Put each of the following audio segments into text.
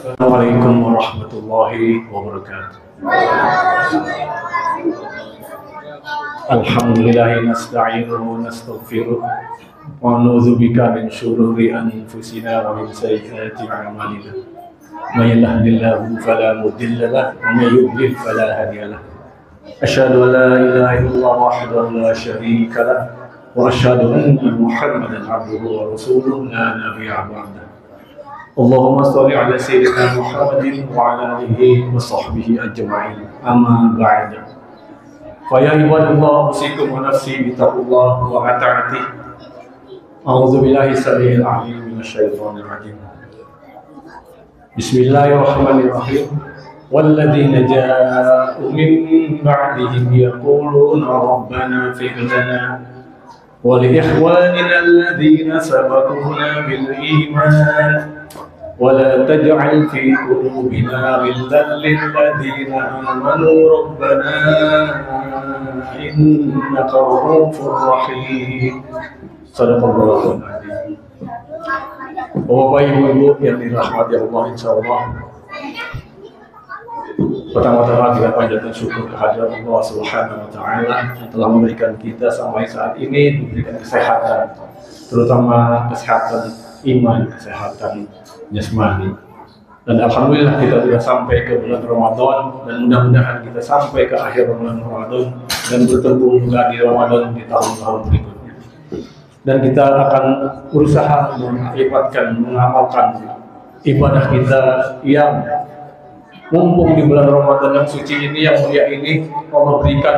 Assalamualaikum warahmatullahi wabarakatuh. Alhamdulillah nasta'inuhu wa nastaghfiruh wa na'udzu bika min shururi anfusina wa min sayyiati a'malina. May yahdihillahu fala mudilla lahu wa may yudlil fala hadiya lahu. Asyhadu an la ilaha illallah wahdahu la syarika lahu wa asyhadu anna Muhammadan abduhu wa rasuluhu la nabiyya ba'dahu. Allahumma sholli ala sayyidina Muhammadin wa ala alihi wa sahbihi ajma'in. Amma ba'd. Fa ya ibadallah, usikum wa nafsi bi taqwallah wa ta'ati. A'udzu billahi samil 'alim minasy syaithanir rajim. Bismillahirrahmanirrahim. Walladzina ja'u min ba'dihim yaquluna rabbana ighfir lana wa li ikhwanina alladhina sabaquna bil iman ولا تجعل في قلوبنا غلا للذين آمنوا ربنا إنك رؤوف رحيم. صدق الله العظيم. Bapak Ibu yang dirahmati Allah, insyaallah. Pertama-tama kita panjatkan syukur kehadirat Allah Subhanahu wa taala yang telah memberikan kita sampai saat ini, diberikan kesehatan, terutama kesehatan iman, kesehatan jasmani. Dan alhamdulillah kita sudah sampai ke bulan Ramadan, dan mudah-mudahan kita sampai ke akhir bulan Ramadan dan bertemu juga di Ramadan di tahun-tahun berikutnya. Dan kita akan berusaha mengakibatkan, mengamalkan ibadah kita yang mumpung di bulan Ramadan yang suci ini, yang mulia ini, Allah berikan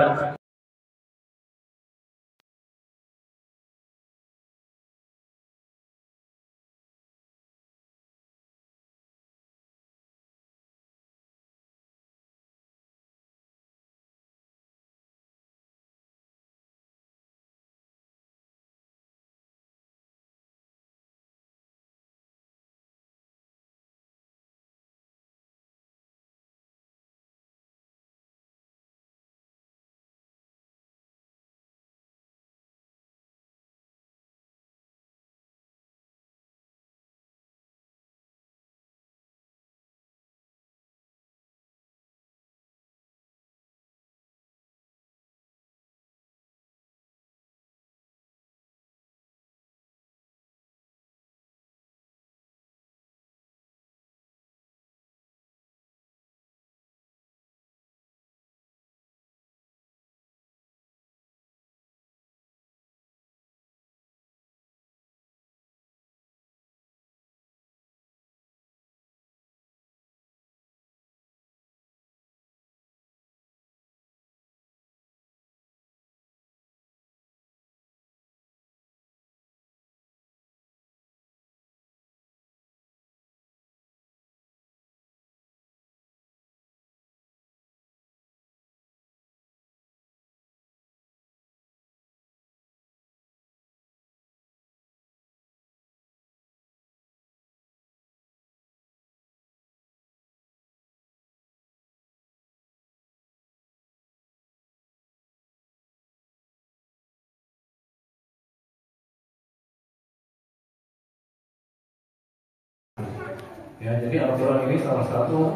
ya, jadi Al-Quran ini salah satu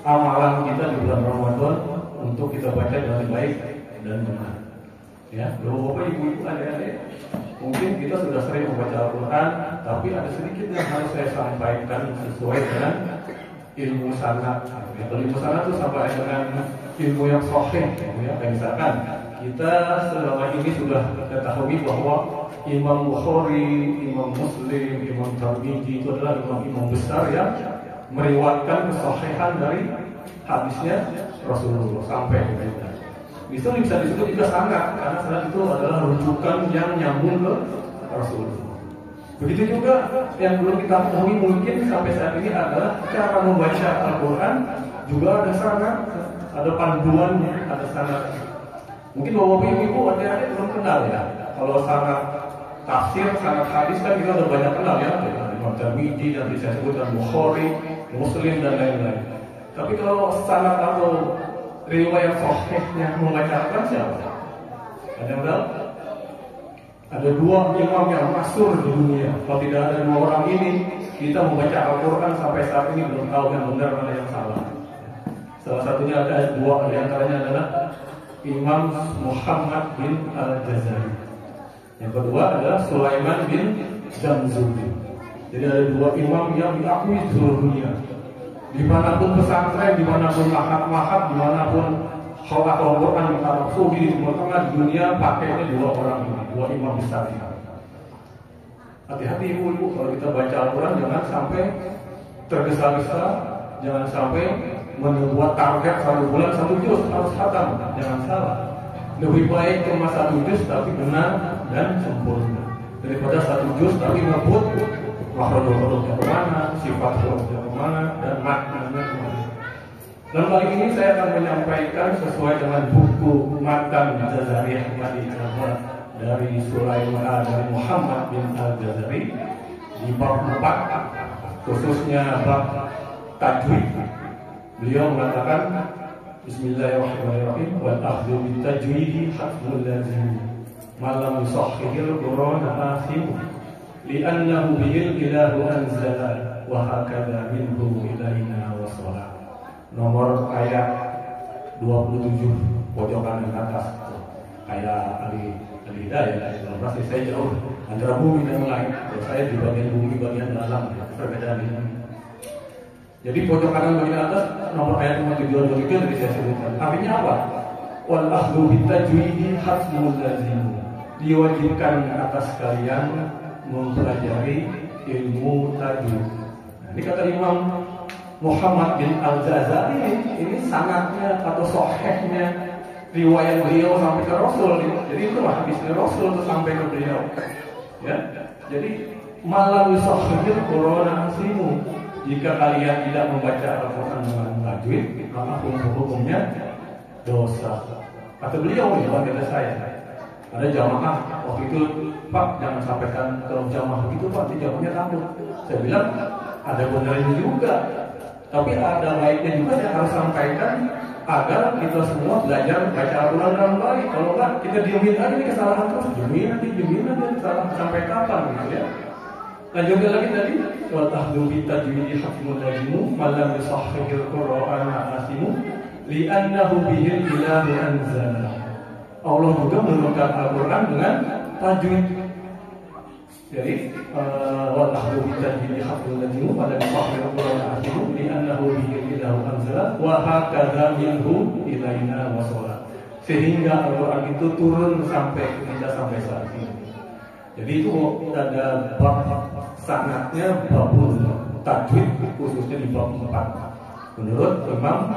amalan kita di bulan Ramadan untuk kita baca dengan baik dan benar. Ya, Bapak Ibu, adik-adik, mungkin kita sudah sering membaca Al-Quran, tapi ada sedikit yang harus saya sampaikan sesuai dengan ilmu sanad. Ya, ilmu sanad itu sampai dengan ilmu yang sahih. Ya, kayak misalkan kita selama ini sudah ketahui bahwa Imam Bukhari, Imam Muslim, Imam Tirmidzi itu adalah imam-imam besar yang meriwayatkan kesahihan dari hadisnya Rasulullah sampai ke kita. Itu bisa disebut juga sanad, karena sanad itu adalah rujukan yang nyambung ke Rasulullah. Begitu juga yang belum kita ketahui mungkin sampai saat ini adalah cara membaca Al-Quran juga ada sanad, ada panduannya, ada sanad. Mungkin Bapak Ibu adik-adik belum kenal ya. Kalau sanad tafsir, sanad hadis kan kita udah banyak kenal ya, Imam Tirmidzi dan bisa sebutkan Bukhari, Muslim dan lain-lain. Tapi kalau sanad atau riwayat sahihnya membaca Al-Quran siapa? Ada yang tahu? Ada dua imam yang masyhur di dunia. Kalau tidak ada dua orang ini, kita membaca Al-Quran sampai saat ini belum tahu yang benar mana yang salah. Salah satunya ada dua, di antaranya adalah Imam Muhammad bin Al-Jazari. Yang kedua adalah Sulaiman bin Jamzuri. Jadi ada dua imam yang diakui di seluruh dunia. Dimanapun pesantren, dimanapun mahat-mahat, dimanapun khalaq Al-Quran Rasul di Timur Tengah dunia pakainya dua orang ini, dua imam besar ini. Hati-hati ibu-ibu kalau kita baca Al-Quran, jangan sampai tergesa-gesa, jangan sampai membuat target 1 bulan 1 juz harus khatam, jangan salah. Lebih baik cuma 1 juz tapi benar dan sempurna daripada 1 juz tapi ngebut makhluk-makhluknya kemana, sifat hurufnya kemana, dan maknanya kemana. Dan kali ini saya akan menyampaikan sesuai dengan buku Matan Jazariyah tadi dari Sulaiman dari Muhammad bin Al-Jazari di bab 4, khususnya bab tajwid. Beliau mengatakan Bismillahirrahmanirrahim, wal akhdhu bit tajwidi hasbul lazim malam yusahhihil Qur'ana asim li'annahu bihil ilahu anzala wa hakadha minhu ilaina wasala. Nomor ayat 27 pojok kanan atas, kayak Al-Hidayah. Kalau saya jauh antara bumi dan langit, saya di bagian bumi bagian dalam, perbedaan ini. Jadi pojok kanan bagian atas nomor ayat 27 tadi saya sebutkan. Artinya apa? Wal akhdhu bit tajwidi hasbul lazim. Diwajibkan atas kalian mempelajari ilmu tajwid. Nah, ini kata Imam Muhammad bin Al-Jazari, ini sanadnya atau sahihnya riwayat beliau sampai ke Rasul. Jadi itu hadisnya Rasul itu sampai ke beliau. Ya. Jadi malam yusahhihil Qur'ana asimu. Jika kalian tidak membaca Al-Quran dengan tajwid, maka hukumnya dosa. Kata beliau, bukan kata saya. Ada jamaah waktu itu, Pak jangan sampaikan kalau jamaah begitu Pak, nanti jamaahnya takut. Saya bilang ada benarnya juga, tapi ada baiknya juga saya harus sampaikan agar kita semua belajar baca Al-Quran dengan baik. Kalau enggak kita diemin aja ini kesalahan terus, diemin aja kesalahan sampai kapan gitu ya. Lanjutkan lagi tadi, wal akhdhu bit tajwidi hasbul lazim malam yusahhihil Qur'ana asimu li'annahu bihil ilahu anzala. Allah juga menurunkan Al-Quran dengan tajwid. Jadi wal akhdhu bit tajwidi hasbul lazim malam yusahhihil Qur'ana asimu li'annahu bihil ilahu anzala wa hakadha minhu ilaina wasala. Sehingga Al-Quran itu turun sampai kita sampai saat ini. Jadi itu ada bab sanadnya babul tajwid, khususnya di bab 4 menurut Imam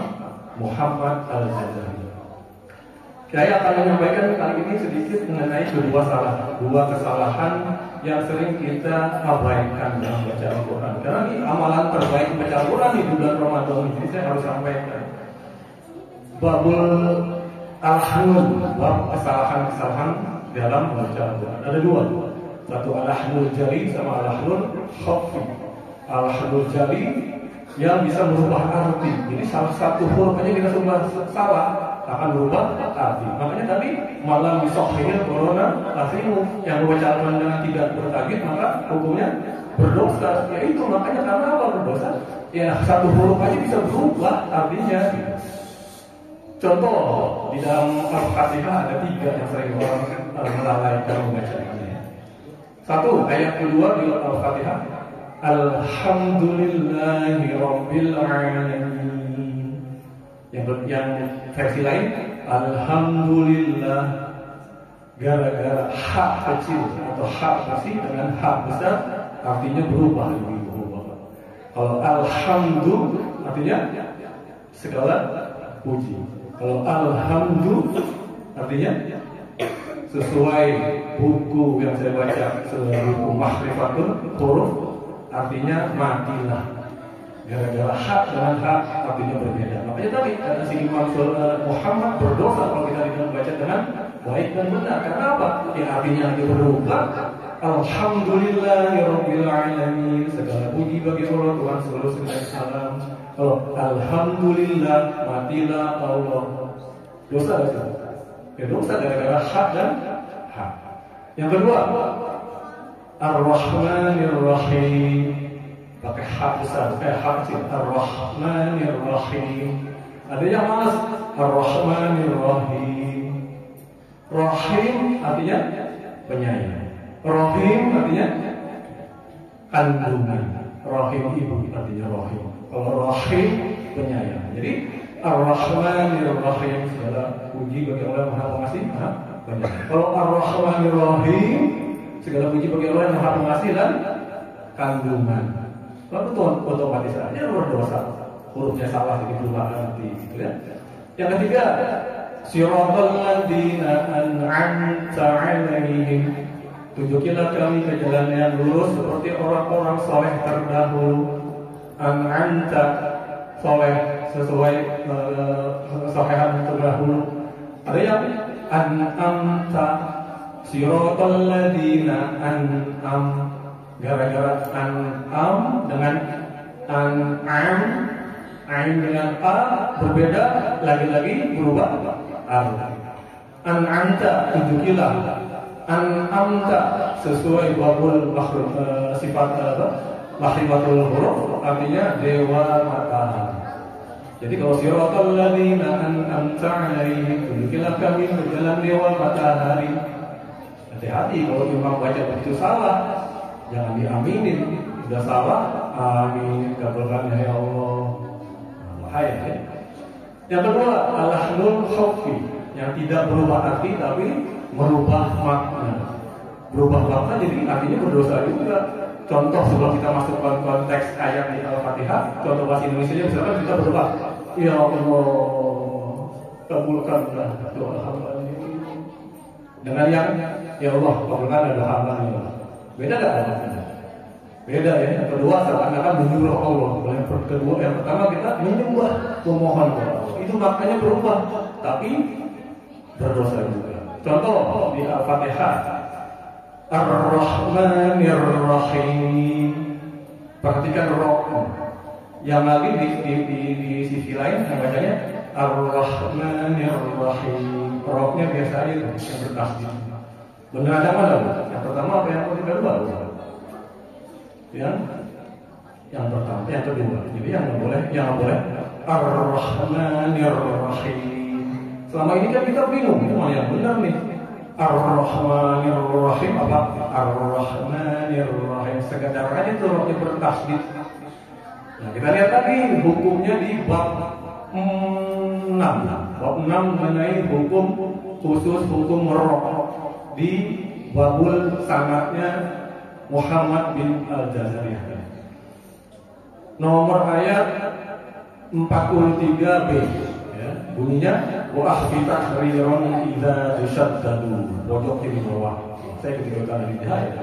Muhammad Al-Jazari. Saya akan menyampaikan kali ini sedikit mengenai dua kesalahan yang sering kita abaikan dalam baca Al-Quran. Karena ini amalan terbaik baca Al-Quran di bulan Ramadan ini saya harus sampaikan. Babul al-hamd, bab kesalahan-kesalahan dalam baca Al-Quran. Ada dua. Satu al-hamdul jari sama al-hamdul khafi. Al-hamdul jari yang bisa merubah arti. Jadi salah satu huruf aja kita sudah salah akan berubah arti. Makanya tadi malam yusahhihil Qur'ana asimu, yang membaca Al-Quran dengan tidak bertajwid maka hukumnya berdosa. Ya itu makanya karena apa berdosa? Ya satu huruf aja bisa berubah artinya. Contoh di dalam Al-Fatihah ada 3 yang sering orang melalaikan membacanya. Satu, ayat kedua di Al-Fatihah, Alhamdulillahi Rabbil Alamin. Yang versi lain, Alhamdulillah, gara-gara hak kecil atau hak kecil dengan hak besar artinya berubah. Kalau Alhamdulillah artinya segala puji. Kalau Alhamdulillah artinya sesuai buku yang saya baca, buku Mahrifatul Huruf, artinya matilah. Gara-gara hak dengan hak artinya berbeda. Makanya tadi kata si Imam Muhammad berdosa kalau kita tidak membaca dengan baik dan benar. Karena apa? Ya artinya lagi berubah. Alhamdulillahirabbil alamin. Segala puji bagi Allah Tuhan seluruh segala salam. Kalau alhamdulillah matilah Allah. Dosa. Ya dosa gara-gara hak dan hak. Yang kedua, Ar-Rahmanir Rahim. Pakai hak besar, hak kecil. Ar-Rahmanir Rahim. Ada yang malas. Ar-Rahmanir Rahim. Rahim artinya penyayang. Rahim artinya kandungan. Rahim ibu artinya rahim. Kalau rahim penyayang. Jadi Ar-Rahmanir Rahim, segala puji bagi Allah Maha Pengasih, Maha Penyayang. Kalau Ar-Rahmanir Rahim, segala puji bagi Allah yang Maha Pengasih dan kandungan. Lalu otomatis saja berdosa. Hurufnya salah begitu nanti, gitu ya. Yang ketiga, Siratal ladzina an'amta 'alaihim. Tunjukilah kami ke jalan yang lurus seperti orang-orang soleh terdahulu. An'amta, soleh sesuai solehan terdahulu. Ada yang an'amta, Siratal ladzina an'am. Gara-gara an'am dengan an'am, ain dengan a berbeda, lagi-lagi berubah arti. An'amta, tunjukilah. An'amta sesuai babul makhluk sifat makhrifatul huruf, artinya dewa matahari. Jadi kalau siratal ladzina an'amta 'alaihim, tunjukilah kami ke jalan dewa matahari. Hati-hati kalau imam baca begitu salah, jangan diaminin. Sudah salah, amin, kabulkan ya Allah. Bahaya ya. Yang kedua, al-lahnul khaffi, yang tidak berubah arti tapi merubah makna. Berubah makna jadi artinya berdosa juga. Contoh sebelum kita masuk ke konteks ayat di Al-Fatihah, contoh bahasa Indonesia misalkan kita berubah, ya Allah, kabulkanlah doa hamba ini. Dengan yang ya Allah, kabulkanlah doa hamba ini. Beda nggak? Beda ya. Yang kedua seakan-akan menyuruh Allah. Yang kedua, yang pertama kita menyembah, memohon Allah. Itu maknanya berubah, tapi berdosa juga. Contoh di Al-Fatihah, Ar-Rahmanir Rahim. Perhatikan roh. Yang lagi di sisi lain yang bacanya Ar-Rahmanir Rahim. Rohnya biasa aja yang bertasbih. Benar ada mana? Yang pertama apa yang kedua? Yang pertama, yang kedua. Jadi yang nggak boleh Ar-Rahmanir Rahim. Selama ini kan kita bingung, ini mana yang benar nih? Ar-Rahmanir Rahim apa? Ar-Rahmanir Rahim. Sekedar aja itu rohnya bertasbih. Nah, kita lihat lagi hukumnya di bab 6. Bab 6 mengenai hukum khusus hukum roh di babul sanadnya Muhammad bin Al-Jazariyah. Nomor ayat 43b, ya, bunyinya wa akhfi tahriran idza tashaddadu. Pojok kiri bawah. Saya ketika di ayat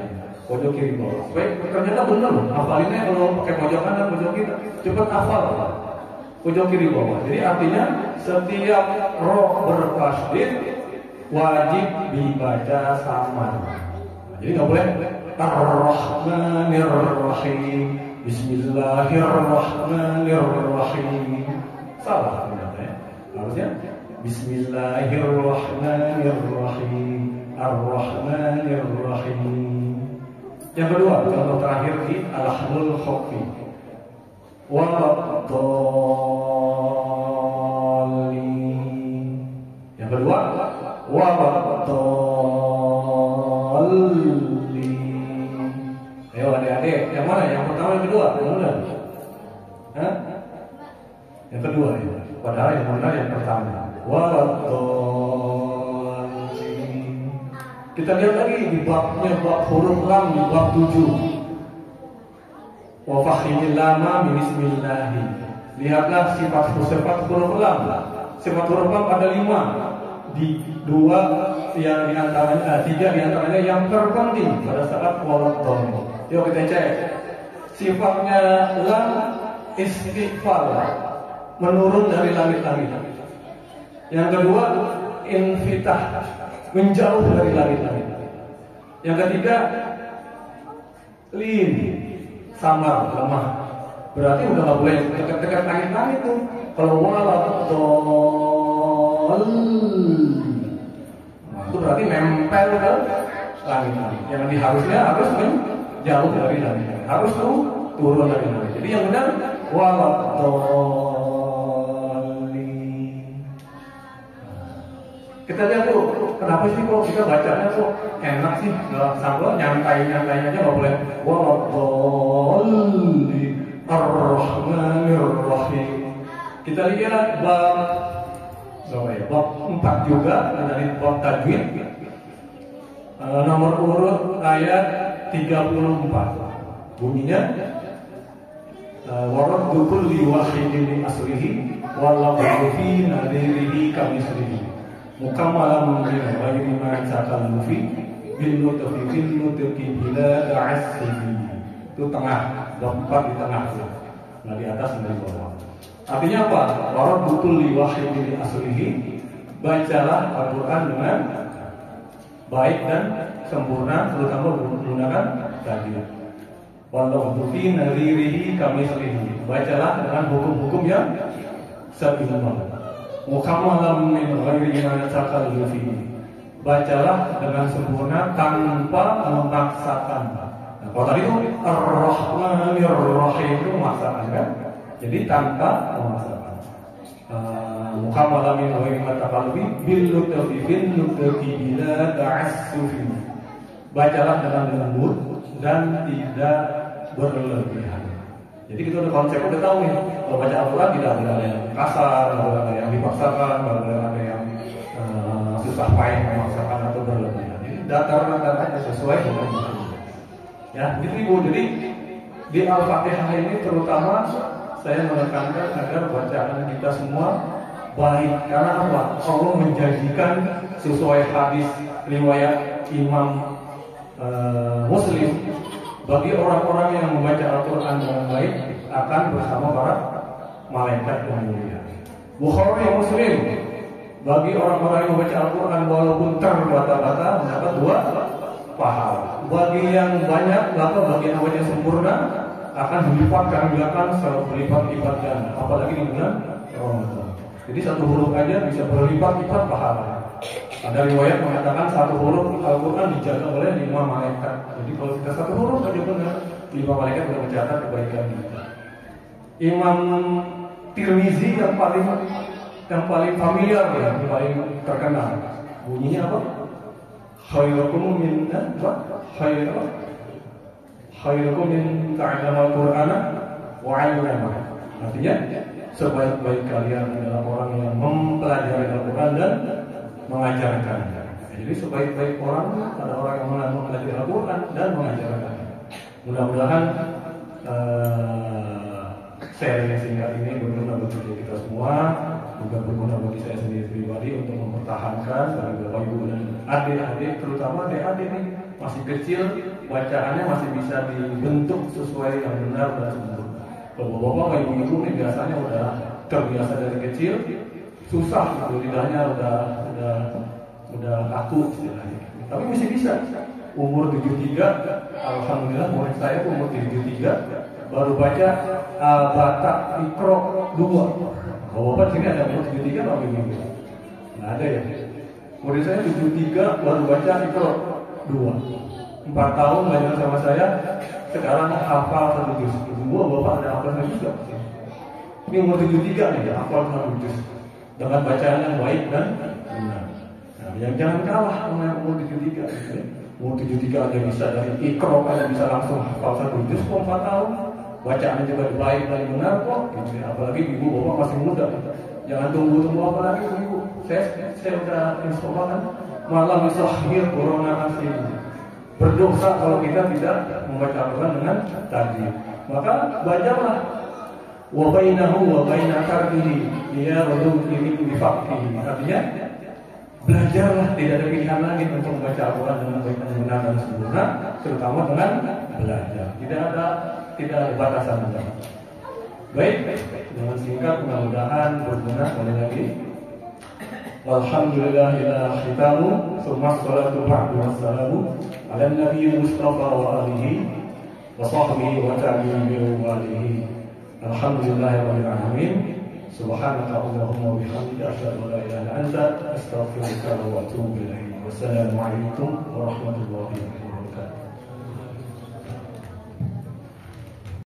pojok kiri bawah. Supaya ternyata benar loh. Hafalinnya kalau pakai pojok kanan, pojok kiri, cepat hafal. Pojok kiri bawah. Jadi artinya setiap roh bertasbih wajib dibaca sama. Jadi nggak boleh Ar-Rahmanir Rahim, Bismillahirrahmanirrahim. Salah ternyata ya. Harusnya Bismillahirrahmanirrahim, Ar-Rahmanirrahim. Yang kedua, contoh terakhir di Al-Lahnul Khaffi. Waladhdallin. Yang kedua, waladhdallin. Ayo adik-adik, yang mana? Yang pertama, yang kedua? Yang mana? Hah? Yang kedua ya. Padahal yang benar yang pertama. Waladhdallin. Kita lihat lagi di babnya, bab huruf lam di bab 7. Wa fakhimil lama bismillahi. Lihatlah sifat huruf lam. Sifat huruf lam ada 5. Di 2 yang diantaranya, 3 diantaranya yang terpenting pada saat waladhdallin. Yuk kita cek. Sifatnya lam istighfar, menurun dari langit-langit. Yang kedua, infitah, menjauh dari langit-langit. Yang ketiga, lin, samar, lemah. Berarti udah nggak boleh dekat-dekat langit-langit tuh. Kalau waladhdallin, itu berarti nempel ke langit-langit. Yang diharusnya harus jauh dari langit-langit. Harus turun dari langit. Jadi yang benar waladhdallin. Kita lihat tuh, kenapa sih kok kita bacanya kok enak sih? Nggak sambil nyantai-nyantai aja nggak boleh waladhdallin ar-rahmanir-rahim. Kita lihat bab 4 juga dari bab tajwid, nomor urut ayat 34. Bunyinya waraddu kulli wahidin li aslihi wallahu fi nadirihi kamislihi mukammalan min ghairi ma sakalu fi bil nutfi fil nutqi bila ta'assifi. Itu tengah, bab 4 di tengah tuh. Nah di atas dan di bawah. Artinya apa? Waraddu kulli wahidin li aslihi. Bacalah Al-Qur'an dengan baik dan sempurna, terutama menggunakan tajwid. Wallahu fi nadirihi kamislihi. Bacalah dengan hukum-hukum yang seimbang. Mukammalan min ghairi ma sakalu fi. Bacalah dengan sempurna tanpa memaksakan. Nah, kalau tadi itu Ar-Rahmanir Rahim itu memaksakan kan? Jadi tanpa memaksakan. Mukammalan min ghairi ma sakalu fi bil lutfi fil nutqi bila ta'assufi. Bacalah dengan lembut dan tidak berlebihan. Jadi kita udah konsep, udah tahu nih. Kalau baca Al-Quran tidak boleh ada yang kasar, tidak boleh ada yang dipaksakan, tidak boleh ada yang susah payah memaksakan atau berlebihan. Jadi datar-datar aja sesuai dengan itu. Ya, gitu Ibu. Jadi di Al-Fatihah ini terutama saya menekankan agar bacaan kita semua baik. Karena apa? Allah menjanjikan sesuai hadis riwayat Imam Muslim, bagi orang-orang yang membaca Al-Quran dengan baik akan bersama para malaikat yang mulia. Bukhari Muslim, bagi orang-orang yang membaca Al-Quran walaupun terbata-bata mendapat 2 pahala. Bagi yang banyak, bagi yang membaca sempurna akan dilipat-gandakan berlipat-lipat ganda. Apalagi di bulan Ramadan. Jadi 1 huruf aja bisa berlipat-lipat pahala. Ada riwayat mengatakan 1 huruf Al-Quran dijaga oleh 5 malaikat. Jadi kalau kita 1 huruf aja benar, 5 malaikat sudah mencatat kebaikan kita. Imam Tirmizi yang paling familiar, yang paling terkenal, bunyinya apa? Khairukum min ta'allama al-Qur'ana wa 'allama. Artinya sebaik-baik kalian adalah orang yang mempelajari Al-Quran dan mengajarkan. Jadi sebaik-baik orang adalah orang yang mempelajari Al-Quran dan mengajarkan. Mudah-mudahan sharing singkat ini berguna bagi kita semua, juga berguna bagi saya sendiri pribadi untuk mempertahankan bagi Bapak Ibu dan adik-adik, terutama adik-adik ini masih kecil, bacaannya masih bisa dibentuk sesuai yang benar dan sempurna. Kalau Bapak Ibu ini biasanya udah terbiasa dari kecil, susah gitu, lidahnya udah kaku istilahnya. Tapi masih bisa. Umur 73, alhamdulillah murid saya umur 73 baru baca Al-Baqarah Iqra 2. Kalau Bapak sini ada umur 73 atau begini? Nggak ada ya. Murid saya 73 baru baca Iqra 2. 4 tahun belajar sama saya, sekarang hafal 1 juz. Dua Bapak ada hafal 1 juz. Ini umur 73 nih, hafal 1 juz. Dengan bacaan yang baik dan benar. Nah, yang jangan kalah sama yang umur 73 gitu ya. Umur 73 aja bisa dari Iqra aja bisa langsung hafal 1 juz kok 4 tahun. Bacaannya juga baik dan benar kok gitu ya. Apalagi ibu bapak masih muda. Jangan tunggu-tunggu apalagi ibu. Saya udah infokan malam akhir corona masih berdosa kalau kita tidak membaca Al-Quran dengan tajwid. Maka bacalah wa bainahu wa baina karbihi ya radul ini bifaqih. Artinya belajarlah, tidak ada pilihan lagi untuk membaca Al-Quran dengan baik dan benar dan sempurna, terutama dengan belajar. Tidak ada batasan. Baik, dengan singkat mudah-mudahan berguna sekali lagi. Alhamdulillah ila khitamu, summa salatu ba'du wassalamu ala nabi Mustafa wa alihi wa sahbihi wa tabi'in wa alihi. Alhamdulillahirabbil alamin. Subhanaka Allahumma wa bihamdika asyhadu an la ilaha illa anta astaghfiruka wa atubu ilaik. Wassalamualaikum warahmatullahi wabarakatuh.